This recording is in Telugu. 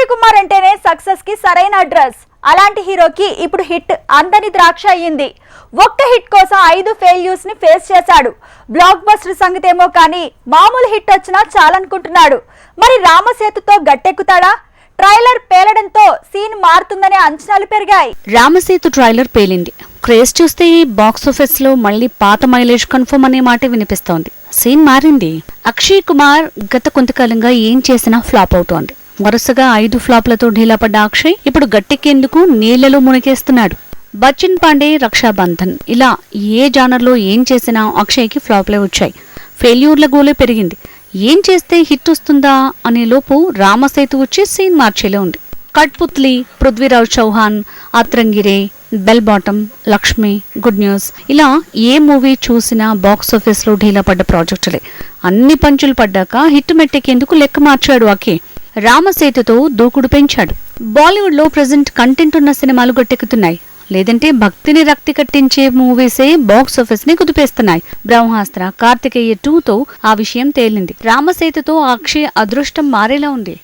అక్షయ్ కుమార్ అంటేనే సక్సెస్ కి సరైన అడ్రస్. అలాంటి హీరోకి ఇప్పుడు హిట్ అందని ద్రాక్ష అయ్యింది. ఒక్క హిట్ కోసం 5 ఫెయిల్యూర్స్ ని ఫేస్ చేశాడు. బ్లాక్ బస్టర్ సంగతి ఏమో కానీ మామూలు హిట్ వచ్చినా చాలనుకుంటున్నాడు. మరి రామసేతుతో గట్టెక్కుతాడా? ట్రైలర్ పేలడంతో సీన్ మారుతుందనే అంచనాలు పెరిగాయి. రామసేతు ట్రైలర్ పేలింది. క్రేజ్ చూస్తే బాక్స్ ఆఫీస్ లో మళ్లీ పాత మైలేజ్ కన్ఫర్మ్ అనే మాట వినిపిస్తోంది. సీన్ మారింది. అక్షయ్ కుమార్ గత కొంతకాలంగా ఏం చేసినా ఫ్లాప్ అవుతోంది. వరుసగా 5 ఫ్లాప్లతో ఢీలా పడ్డ అక్షయ్ ఇప్పుడు గట్టెక్కేందుకు నీళ్లలో మునిగేస్తున్నాడు. బచ్చన్ పాండే, రక్షాబంధన్ ఇలా ఏ జానర్లో ఏం చేసినా అక్షయ్కి ఫ్లాప్లే వచ్చాయి. ఫెయిల్యూర్ల గోలే పెరిగింది. ఏం చేస్తే హిట్ వస్తుందా అనే లోపు రామసేతు వచ్చి సీన్ మార్చేలా ఉంది. Kathputli, Prithviraj Chauhan, Atrangi Re, Bell Bottom, Lakshmi, Good News ఇలా ఏ మూవీ చూసినా బాక్స్ ఆఫీస్ లో ఢీలా పడ్డ ప్రాజెక్టులే. అన్ని పంచులు పడ్డాక హిట్ మెట్టెక్కేందుకు లెక్క మార్చాడు అకే. రామసేతుతో దూకుడు పెంచాడు. బాలీవుడ్ లో ప్రెజెంట్ కంటెంట్ ఉన్న సినిమాలు గట్టెక్కుతున్నాయి. లేదంటే భక్తిని రక్తి కట్టించే మూవీసే బాక్స్ ఆఫీస్ ని కుదిపేస్తున్నాయి. బ్రహ్మాస్త్ర, కార్తికేయ 2తో ఆ విషయం తేలింది. రామసేతుతో అక్షయ్ అదృష్టం మారేలా ఉంది.